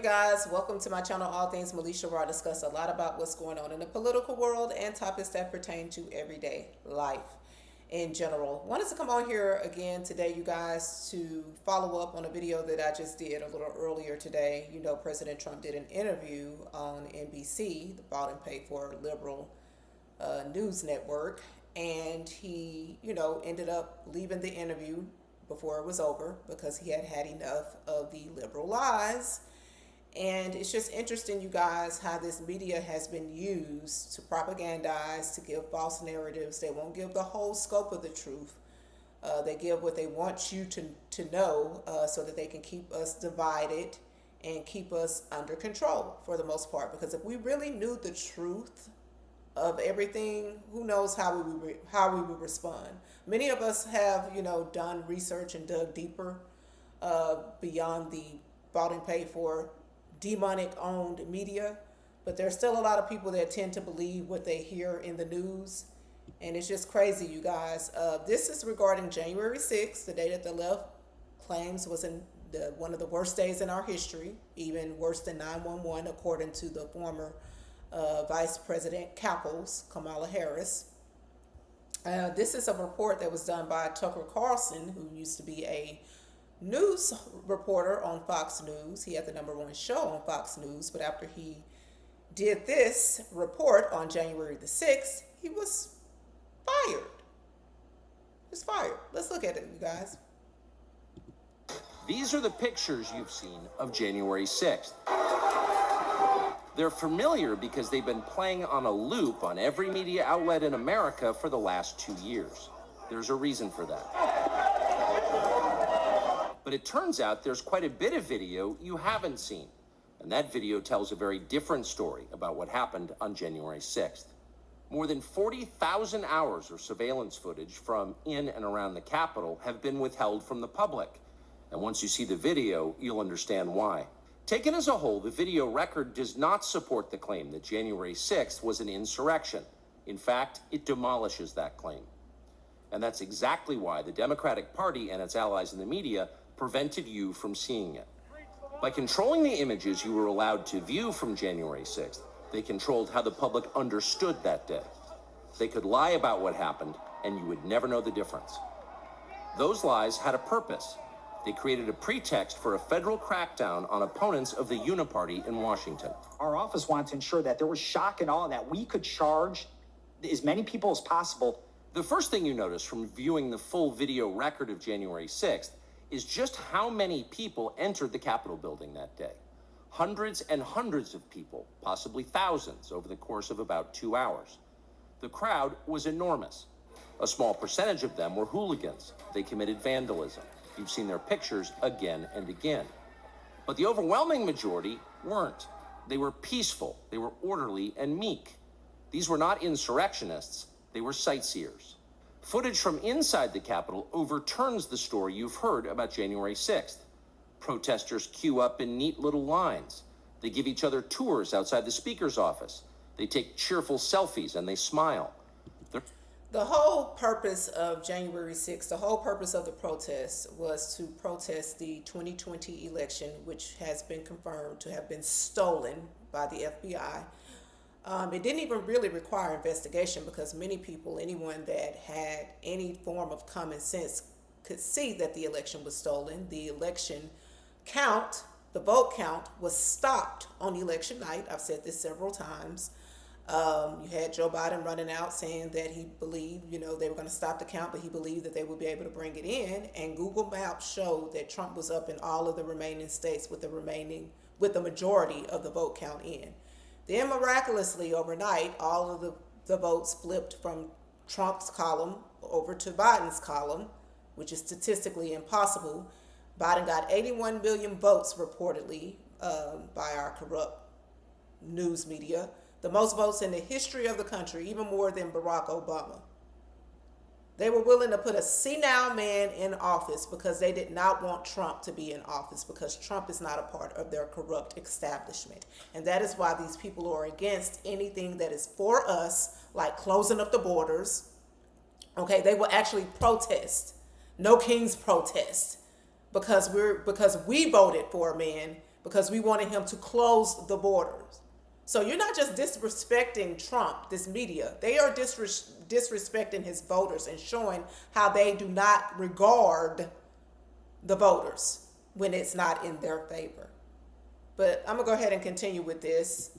guys? Welcome to my channel, All Things Melisha, where I discuss a lot about what's going on in the political world and topics that pertain to everyday life in general. Wanted to come on here again today, you guys, to follow up on a video that I just did a little earlier today. You know, President Trump did an interview on NBC, the bought and paid for liberal news network, and he, ended up leaving the interview before it was over because he had had enough of the liberal lies. And it's just interesting, you guys, how this media has been used to propagandize, to give false narratives. They won't give the whole scope of the truth. They give what they want you to know so that they can keep us divided and keep us under control for the most part. Because if we really knew the truth of everything, who knows how we would respond. Many of us have, done research and dug deeper beyond the bought and paid for demonic owned media, but there's still a lot of people that tend to believe what they hear in the news, and it's just crazy, you guys. This is regarding January 6th, the day that the left claims was one of the worst days in our history, even worse than 9/11, according to the former Vice President Kamala Harris. This is a report that was done by Tucker Carlson, who used to be a news reporter on Fox News. He had the #1 show on Fox News, but after he did this report on January the 6th, he was fired. He was fired. Let's look at it, you guys. These are the pictures you've seen of January 6th. They're familiar because they've been playing on a loop on every media outlet in America for the last 2 years. There's a reason for that. But it turns out there's quite a bit of video you haven't seen. And that video tells a very different story about what happened on January 6th. More than 40,000 hours of surveillance footage from in and around the Capitol have been withheld from the public. And once you see the video, you'll understand why. Taken as a whole, the video record does not support the claim that January 6th was an insurrection. In fact, it demolishes that claim. And that's exactly why the Democratic Party and its allies in the media prevented you from seeing it. By controlling the images you were allowed to view from January 6th, they controlled how the public understood that day. They could lie about what happened, and you would never know the difference. Those lies had a purpose. They created a pretext for a federal crackdown on opponents of the Uniparty in Washington. Our office wanted to ensure that there was shock and awe, that we could charge as many people as possible. The first thing you notice from viewing the full video record of January 6th is just how many people entered the Capitol building that day. Hundreds and hundreds of people, possibly thousands, over the course of about 2 hours. The crowd was enormous. A small percentage of them were hooligans. They committed vandalism. You've seen their pictures again and again. But the overwhelming majority weren't. They were peaceful, they were orderly and meek. These were not insurrectionists, they were sightseers. Footage from inside the Capitol overturns the story you've heard about January 6th. Protesters queue up in neat little lines. They give each other tours outside the Speaker's office. They take cheerful selfies and they smile. The whole purpose of January 6th, the whole purpose of the protest was to protest the 2020 election, which has been confirmed to have been stolen by the FBI. It didn't even really require investigation because many people, anyone that had any form of common sense, could see that the election was stolen. The election count, the vote count, was stopped on election night. I've said this several times. You had Joe Biden running out saying that he believed, they were going to stop the count, but he believed that they would be able to bring it in. And Google Maps showed that Trump was up in all of the remaining states with the majority of the vote count in. Then miraculously overnight, all of the votes flipped from Trump's column over to Biden's column, which is statistically impossible. Biden got 81 million votes reportedly by our corrupt news media. The most votes in the history of the country, even more than Barack Obama. They were willing to put a senile man in office because they did not want Trump to be in office, because Trump is not a part of their corrupt establishment. And that is why these people are against anything that is for us, like closing up the borders. Okay, they will actually protest. No Kings protest. Because we voted for a man because we wanted him to close the borders. So you're not just disrespecting Trump, this media. They are disrespecting his voters and showing how they do not regard the voters when it's not in their favor. But I'm going to go ahead and continue with this.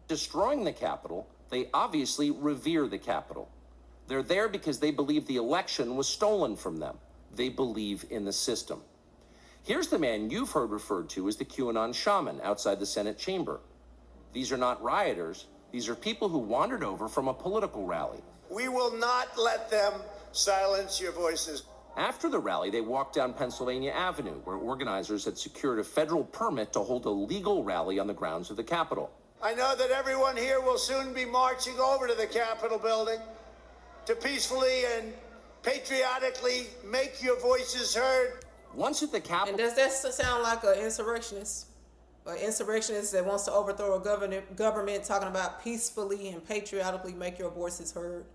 Destroying the Capitol, they obviously revere the Capitol. They're there because they believe the election was stolen from them. They believe in the system. Here's the man you've heard referred to as the QAnon shaman outside the Senate chamber. These are not rioters. These are people who wandered over from a political rally. We will not let them silence your voices. After the rally, they walked down Pennsylvania Avenue, where organizers had secured a federal permit to hold a legal rally on the grounds of the Capitol. I know that everyone here will soon be marching over to the Capitol building to peacefully and patriotically make your voices heard. Once at the Capitol... And does that sound like an insurrectionist? An insurrectionist that wants to overthrow a government talking about peacefully and patriotically make your voices heard?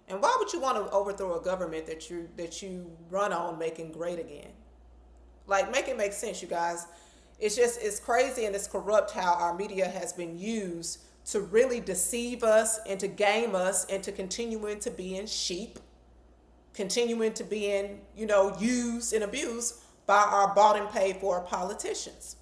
And why would you want to overthrow a government that you run on making great again? Like, make it make sense, you guys. It's crazy and it's corrupt how our media has been used to really deceive us and to game us and to continuing to being sheep, continuing to being, used and abused by our bought and paid for politicians.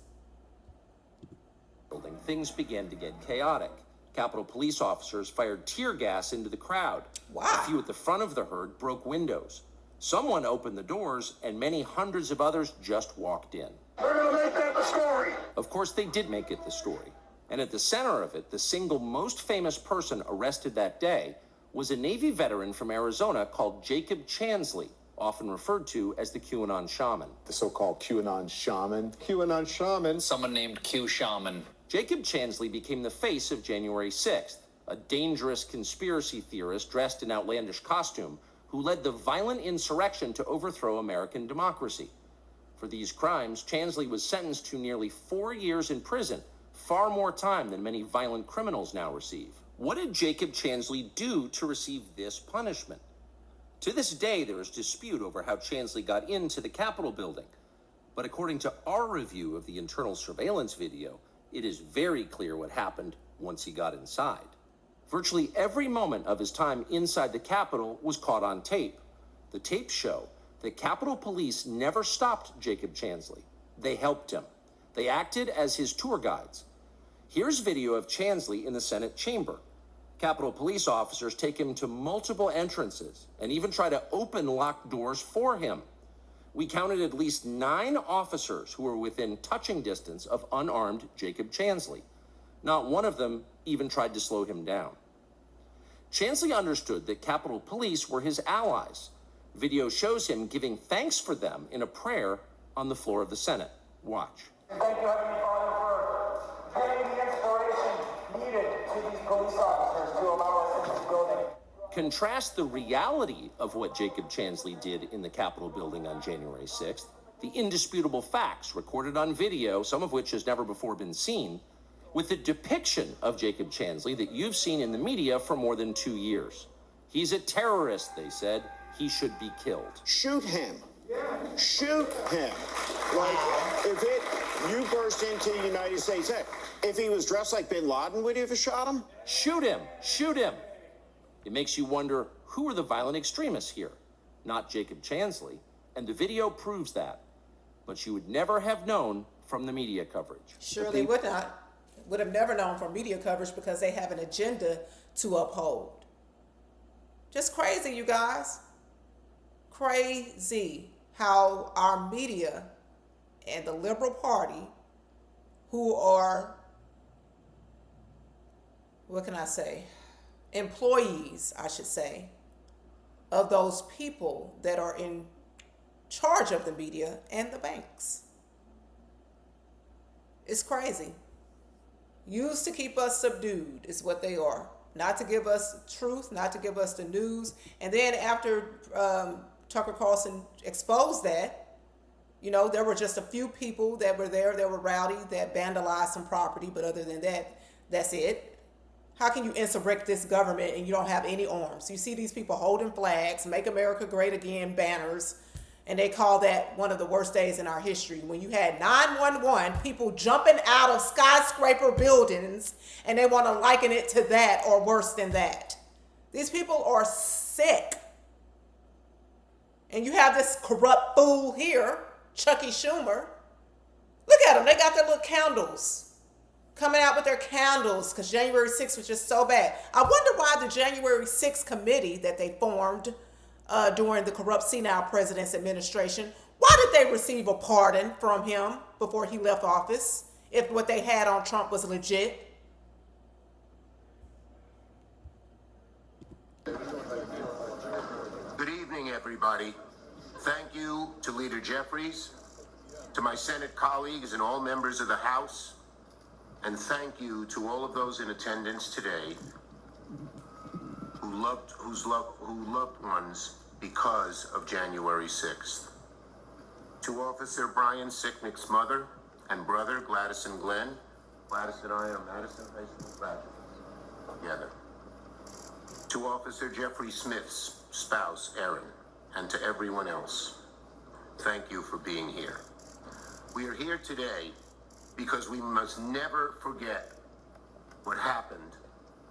Things began to get chaotic. Capitol police officers fired tear gas into the crowd. Wow. A few at the front of the herd broke windows. Someone opened the doors, and many hundreds of others just walked in. We're going to make that the story. Of course, they did make it the story. And at the center of it, the single most famous person arrested that day was a Navy veteran from Arizona called Jacob Chansley, often referred to as the QAnon shaman. The so-called QAnon shaman. QAnon shaman. Someone named Q Shaman. Jacob Chansley became the face of January 6th, a dangerous conspiracy theorist dressed in outlandish costume who led the violent insurrection to overthrow American democracy. For these crimes, Chansley was sentenced to nearly 4 years in prison, far more time than many violent criminals now receive. What did Jacob Chansley do to receive this punishment? To this day, there is dispute over how Chansley got into the Capitol building. But according to our review of the internal surveillance video, it is very clear what happened once he got inside. Virtually every moment of his time inside the Capitol was caught on tape. The tapes show that Capitol Police never stopped Jacob Chansley. They helped him. They acted as his tour guides. Here's video of Chansley in the Senate chamber. Capitol Police officers take him to multiple entrances and even try to open locked doors for him. We counted at least 9 officers who were within touching distance of unarmed Jacob Chansley. Not one of them even tried to slow him down. Chansley understood that Capitol Police were his allies. Video shows him giving thanks for them in a prayer on the floor of the Senate. Watch. Thank you, Heavenly Father, for getting the inspiration needed to these police officers to allow us in this building. Contrast the reality of what Jacob Chansley did in the Capitol building on January 6th, the indisputable facts recorded on video, some of which has never before been seen, with the depiction of Jacob Chansley that you've seen in the media for more than 2 years. He's a terrorist, they said. He should be killed. Shoot him. Shoot him. Like, you burst into the United States, hey, if he was dressed like bin Laden, would you have shot him? Shoot him! Shoot him! It makes you wonder, who are the violent extremists here? Not Jacob Chansley. And the video proves that. But you would never have known from the media coverage. Sure, they would have never known from media coverage because they have an agenda to uphold. Just crazy, you guys. Crazy how our media and the liberal party, who are, what can I say, employees, I should say, of those people that are in charge of the media and the banks. It's crazy. Used to keep us subdued is what they are. Not to give us truth, not to give us the news. And then after Tucker Carlson exposed that, there were just a few people that were there that were rowdy, that vandalized some property. But other than that, that's it. How can you insurrect this government and you don't have any arms? You see these people holding flags, Make America Great Again banners, And they call that one of the worst days in our history, when you had 911 people jumping out of skyscraper buildings, and they want to liken it to that or worse than that. These people are sick. And you have this corrupt fool here, Chucky Schumer. Look at them. They got their little candles, coming out with their candles because January 6th was just so bad. I wonder why the January 6th committee that they formed during the corrupt senile president's administration, why did they receive a pardon from him before he left office if what they had on Trump was legit? Good evening, everybody. Thank you to Leader Jeffries, to my Senate colleagues and all members of the House, and thank you to all of those in attendance today who loved ones because of January 6th. To Officer Brian Sicknick's mother and brother, Gladys and Glenn. Gladys and I are Madison High School graduates together. To Officer Jeffrey Smith's spouse, Erin, and to everyone else, thank you for being here. We are here today because we must never forget what happened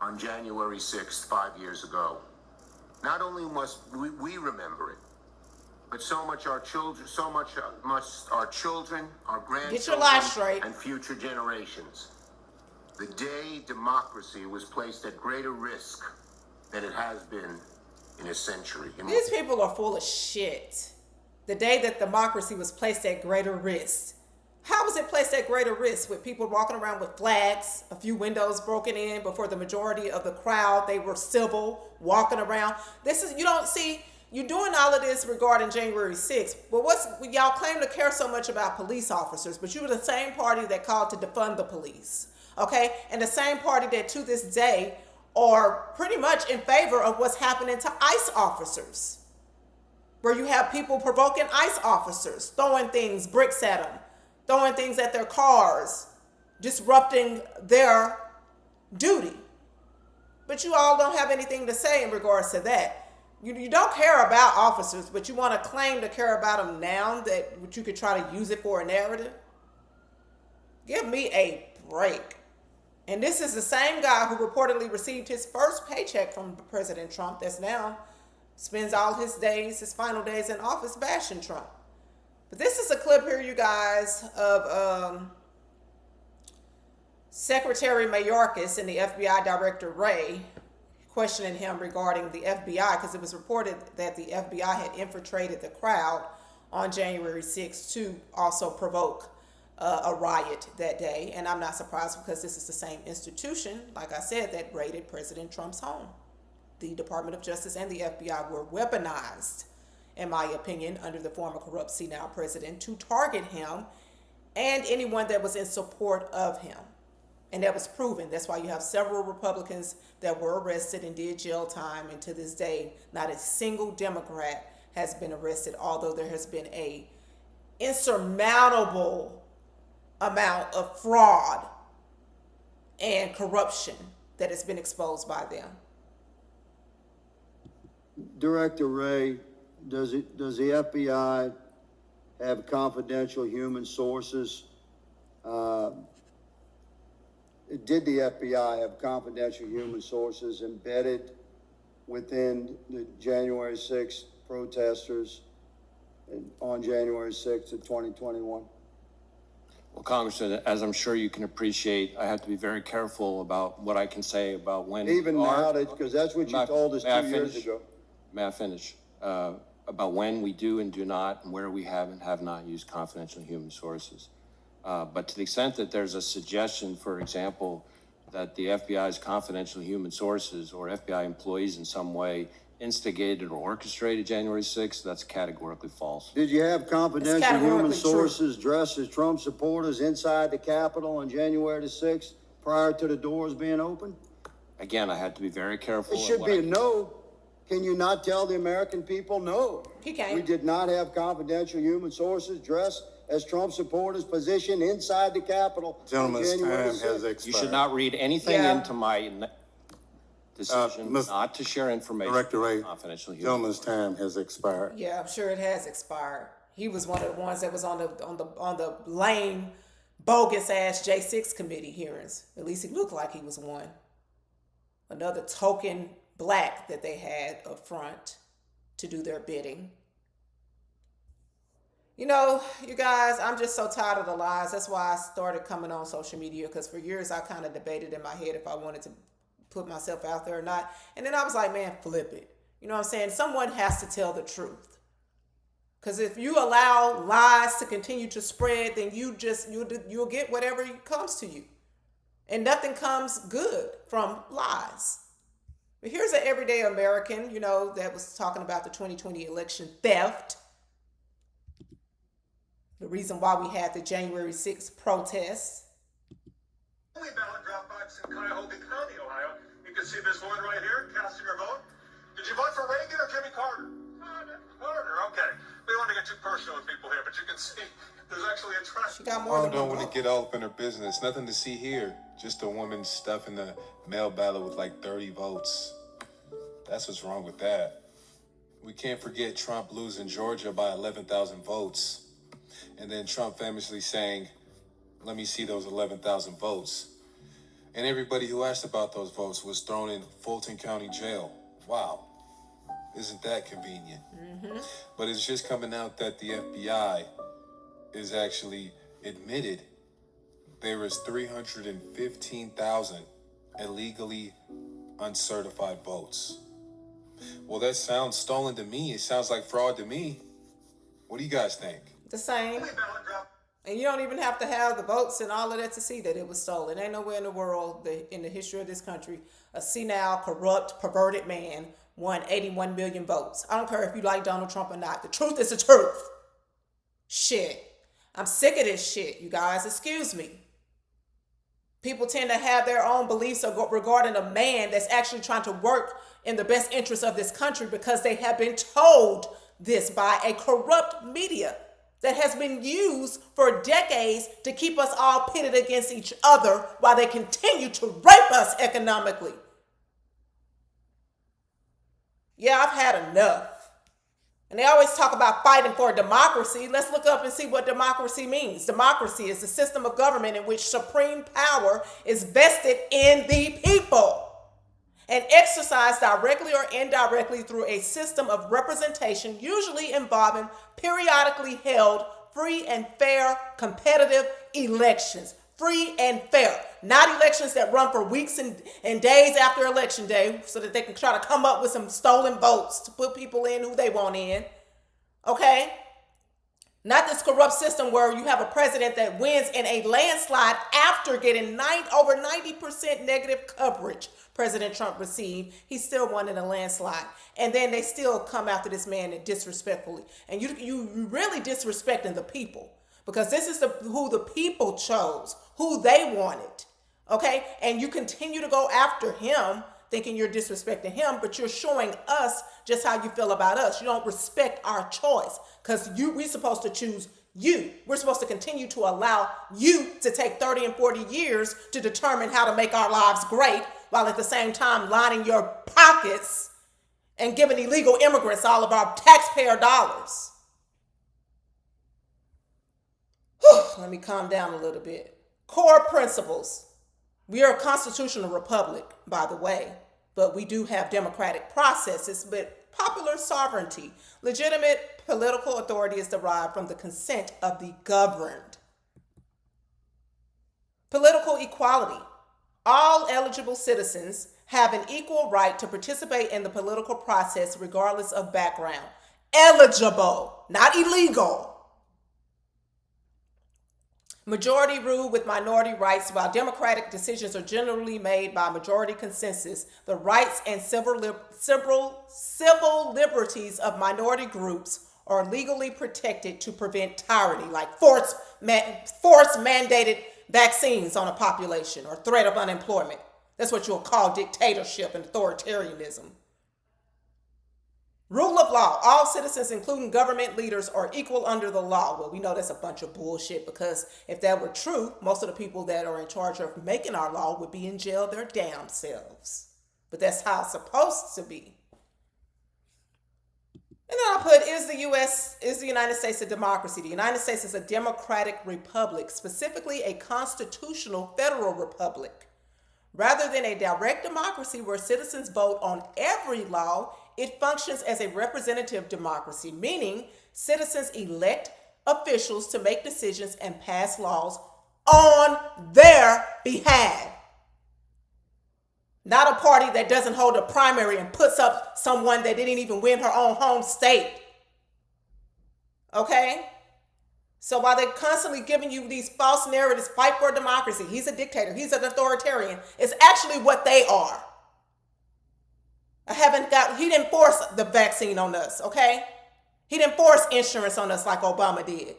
on January 6th, 5 years ago. Not only must we remember it, but so much our children, must our children, our Get your life grandchildren, straight. and future generations. The day democracy was placed at greater risk than it has been in a century. These people are full of shit. The day that democracy was placed at greater risk. How was it placed at greater risk with people walking around with flags, a few windows broken in before the majority of the crowd, they were civil, walking around. You don't see, you're doing all of this regarding January 6th, but y'all claim to care so much about police officers, but you were the same party that called to defund the police, okay? And the same party that to this day are pretty much in favor of what's happening to ICE officers, where you have people provoking ICE officers, throwing things, bricks at them, throwing things at their cars, disrupting their duty. But you all don't have anything to say in regards to that. You don't care about officers, but you want to claim to care about them now, that you could try to use it for a narrative. Give me a break. And this is the same guy who reportedly received his first paycheck from President Trump that's now spends all his days, his final days in office, bashing Trump. But this is a clip here, you guys, of Secretary Mayorkas and the FBI Director Wray questioning him regarding the FBI, because it was reported that the FBI had infiltrated the crowd on January 6th to also provoke a riot that day. And I'm not surprised, because this is the same institution, like I said, that raided President Trump's home. The Department of Justice and the FBI were weaponized, in my opinion, under the former corrupt senile president to target him and anyone that was in support of him. And that was proven. That's why you have several Republicans that were arrested and did jail time. And to this day, not a single Democrat has been arrested, although there has been a insurmountable amount of fraud and corruption that has been exposed by them. Director Wray, does the FBI have confidential human sources? Did the FBI have confidential human sources embedded within the January 6th protesters on January 6th of 2021? Well, Congressman, as I'm sure you can appreciate, I have to be very careful about what I can say about when. Even now, because that's what you told us 2 years ago. May I finish? About when we do and do not, and where we have and have not used confidential human sources. But to the extent that there's a suggestion, for example, that the FBI's confidential human sources or FBI employees in some way instigated or orchestrated January 6th, that's categorically false. Did you have confidential human sources dressed as Trump supporters inside the Capitol on January the 6th prior to the doors being opened? Again, I had to be very careful. It should be a no. Can you not tell the American people no? He can't. We did not have confidential human sources dressed as Trump supporters positioned inside the Capitol. Gentleman's time has expired. You should not read anything into my. decision Ms. not to share information Director Ray, confidentially. gentleman's time has expired. Yeah, I'm sure it has expired. He was one of the ones that was on the lame, bogus ass J6 committee hearings. At least he looked like he was one. Another token black that they had up front to do their bidding. You know, you guys, I'm just so tired of the lies. That's why I started coming on social media, because for years I kind of debated in my head if I wanted to put myself out there or not. And then I was like, man, flip it. You know what I'm saying? Someone has to tell the truth. Because if you allow lies to continue to spread, then you'll get whatever comes to you. And nothing comes good from lies. But here's an everyday American, you know, that was talking about the 2020 election theft. The reason why we had the January 6th protests. Only ballot drop box in Cuyahoga County, Ohio. You can see this one right here, casting your vote. Did you vote for Reagan or Jimmy Carter? Carter, okay. We don't want to get too personal with people here, but you can see there's actually a trend. She got more I than don't one want to vote. get all up in her business. Nothing to see here. Just a woman stuffing the mail ballot with like 30 votes. That's what's wrong with that. We can't forget Trump losing Georgia by 11,000 votes. And then Trump famously saying, let me see those 11,000 votes. And everybody who asked about those votes was thrown in Fulton County Jail. Wow. Isn't that convenient? Mm-hmm. But it's just coming out that the FBI is actually admitted there is 315,000 illegally uncertified votes. Well, that sounds stolen to me. It sounds like fraud to me. What do you guys think? The same. And you don't even have to have the votes and all of that to see that it was stolen. Ain't nowhere in the world, in the history of this country, a senile, corrupt, perverted man won 81 million votes. I don't care if you like Donald Trump or not. The truth is the truth. Shit. I'm sick of this shit, you guys. Excuse me. People tend to have their own beliefs regarding a man that's actually trying to work in the best interest of this country because they have been told this by a corrupt media that has been used for decades to keep us all pitted against each other while they continue to rape us economically. Yeah, I've had enough. And they always talk about fighting for democracy. Let's look up and see what democracy means. Democracy is a system of government in which supreme power is vested in the people and exercised directly or indirectly through a system of representation, usually involving periodically held free and fair competitive elections. Free and fair, not elections that run for weeks and days after election day so that they can try to come up with some stolen votes to put people in who they want in. Okay? Not this corrupt system where you have a president that wins in a landslide after getting over 90% negative coverage President Trump received. He still won in a landslide. And then they still come after this man disrespectfully. And you really disrespecting the people. Because this is who the people chose, who they wanted, okay? And you continue to go after him, thinking you're disrespecting him, but you're showing us just how you feel about us. You don't respect our choice, because we're supposed to choose you. We're supposed to continue to allow you to take 30 and 40 years to determine how to make our lives great, while at the same time lining your pockets and giving illegal immigrants all of our taxpayer dollars. Let me calm down a little bit. Core principles. We are a constitutional republic, by the way, but we do have democratic processes, but popular sovereignty. Legitimate political authority is derived from the consent of the governed. Political equality. All eligible citizens have an equal right to participate in the political process regardless of background. Eligible, not illegal. Majority rule with minority rights. While democratic decisions are generally made by majority consensus, the rights and civil liberties of minority groups are legally protected to prevent tyranny, like force mandated vaccines on a population or threat of unemployment. That's what you'll call dictatorship and authoritarianism. Rule of law. All citizens, including government leaders, are equal under the law. Well, we know that's a bunch of bullshit, because if that were true, most of the people that are in charge of making our law would be in jail their damn selves. but that's how it's supposed to be. And then I put, is the United States a democracy? The United States is a democratic republic, specifically a constitutional federal republic. Rather than a direct democracy where citizens vote on every law, it functions as a representative democracy, meaning citizens elect officials to make decisions and pass laws on their behalf. Not a party that doesn't hold a primary and puts up someone that didn't even win her own home state. Okay? So while they're constantly giving you these false narratives, fight for democracy, he's a dictator, he's an authoritarian, it's actually what they are. He didn't force the vaccine on us, okay? He didn't force insurance on us like Obama did.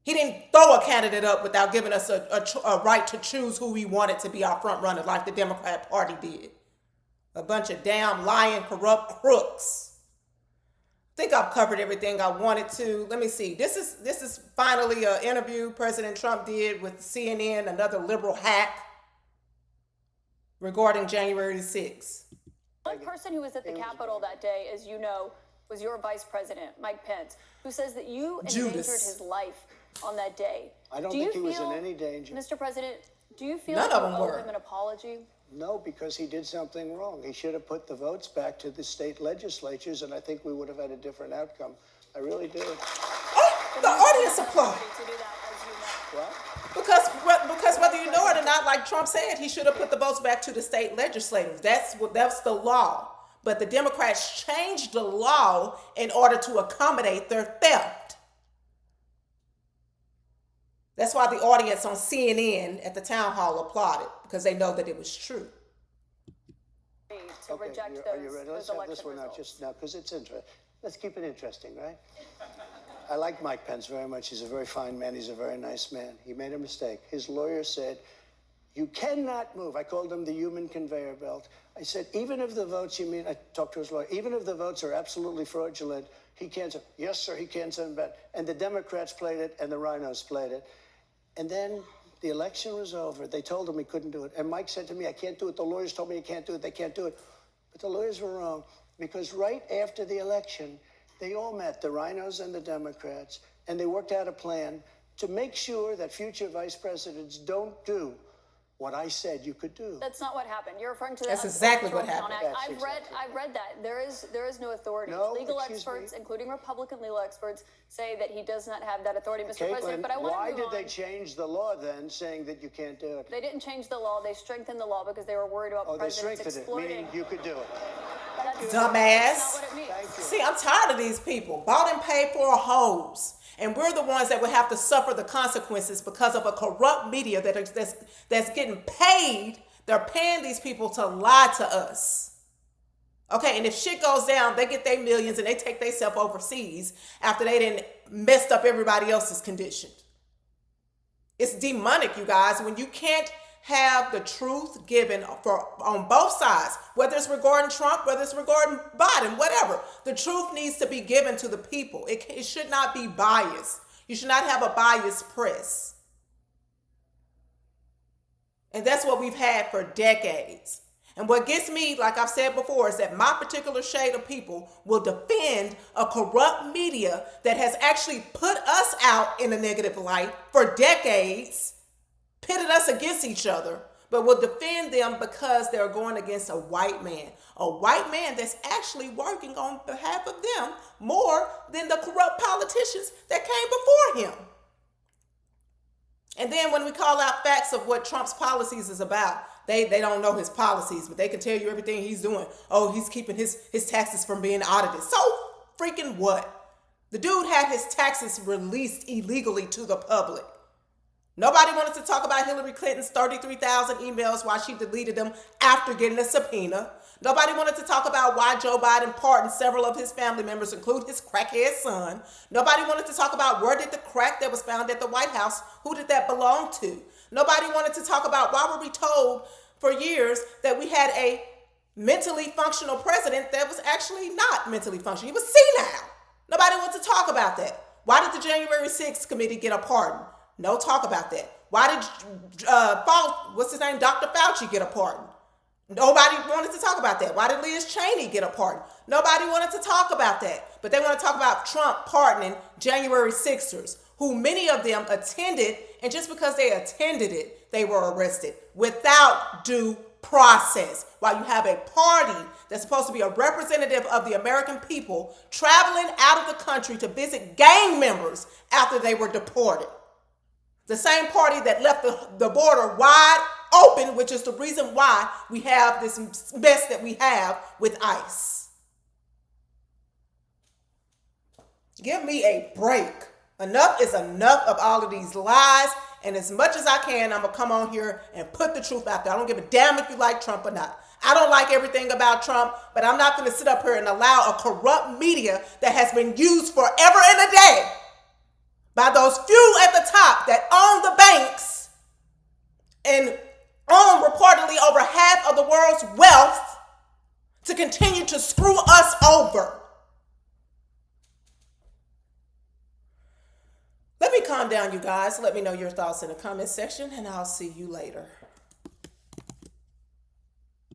He didn't throw a candidate up without giving us a right to choose who we wanted to be our front runner like the Democrat Party did. A bunch of damn lying, corrupt crooks. I think I've covered everything I wanted to. Let me see. This is finally an interview President Trump did with CNN, another liberal hack, regarding January 6th. One person who was at the Capitol that day, as you know, was your vice president, Mike Pence, who says that you endangered his life on that day. I don't think he was in any danger. Mr. President, do you feel None like of you them owe were. him an apology? No, because he did something wrong. He should have put the votes back to the state legislatures, and I think we would have had a different outcome. I really do. Oh, the audience applaud. To do that, as you know. What? Because whether you know it or not, like Trump said, he should have put the votes back to the state legislators. That's the law. But the Democrats changed the law in order to accommodate their theft. That's why the audience on CNN at the town hall applauded, because they know that it was true. To reject Are you those ready? Let's have this election one out results. just now, because it's interesting. Let's keep it interesting, right? I like Mike Pence very much. He's a very fine man. He's a very nice man. He made a mistake. His lawyer said, you cannot move. I called him the human conveyor belt. I said, even if the votes, I talked to his lawyer, even if the votes are absolutely fraudulent, he can't say, yes, sir, he can't send back. And the Democrats played it, and the rhinos played it. And then the election was over. They told him he couldn't do it. And Mike said to me, I can't do it. The lawyers told me I can't do it. They can't do it. But the lawyers were wrong, because right after the election, they all met, the rhinos and the Democrats, and they worked out a plan to make sure that future vice presidents don't do what I said you could do. That's not what happened. You're referring to the That's exactly what Electoral Count happened. Act. I've read that. There is no authority. No, Legal excuse experts, me. including Republican legal experts, say that he does not have that authority, Mr. President. Caitlin, But I want why to did move they on. change the law then, saying that you can't do it? They didn't change the law. They strengthened the law because they were worried about Oh, they presidents strengthened it, exploiting. meaning you could do it. That's Dumbass. not what it means. Thank you. See, I'm tired of these people. Bought and paid for hoes. And we're the ones that will have to suffer the consequences because of a corrupt media that's getting paid. They're paying these people to lie to us. Okay, and if shit goes down, they get their millions and they take themselves overseas after they done messed up everybody else's condition. It's demonic, you guys, when you can't have the truth given on both sides, whether it's regarding Trump, whether it's regarding Biden, whatever. The truth needs to be given to the people. It should not be biased. You should not have a biased press. And that's what we've had for decades. And what gets me, like I've said before, is that my particular shade of people will defend a corrupt media that has actually put us out in a negative light for decades, pitted us against each other, but will defend them because they're going against a white man that's actually working on behalf of them more than the corrupt politicians that came before him. And then when we call out facts of what Trump's policies is about, they don't know his policies, but they can tell you everything he's doing. Oh, he's keeping his taxes from being audited. So freaking what? The dude had his taxes released illegally to the public. Nobody wanted to talk about Hillary Clinton's 33,000 emails, why she deleted them after getting a subpoena. Nobody wanted to talk about why Joe Biden pardoned several of his family members, including his crackhead son. Nobody wanted to talk about where did the crack that was found at the White House, who did that belong to? Nobody wanted to talk about why were we told for years that we had a mentally functional president that was actually not mentally functional. He was senile. Nobody wanted to talk about that. Why did the January 6th committee get a pardon? No talk about that. Why did, what's his name, Dr. Fauci get a pardon? Nobody wanted to talk about that. Why did Liz Cheney get a pardon? Nobody wanted to talk about that. But they want to talk about Trump pardoning January 6ers, who many of them attended, and just because they attended it, they were arrested without due process. While you have a party that's supposed to be a representative of the American people traveling out of the country to visit gang members after they were deported. The same party that left the border wide open, which is the reason why we have this mess that we have with ICE. Give me a break. Enough is enough of all of these lies. And as much as I can, I'm going to come on here and put the truth out there. I don't give a damn if you like Trump or not. I don't like everything about Trump, but I'm not going to sit up here and allow a corrupt media that has been used forever and a day by those few at the top that own the banks and own reportedly over half of the world's wealth to continue to screw us over. Let me calm down, you guys. Let me know your thoughts in the comment section, and I'll see you later.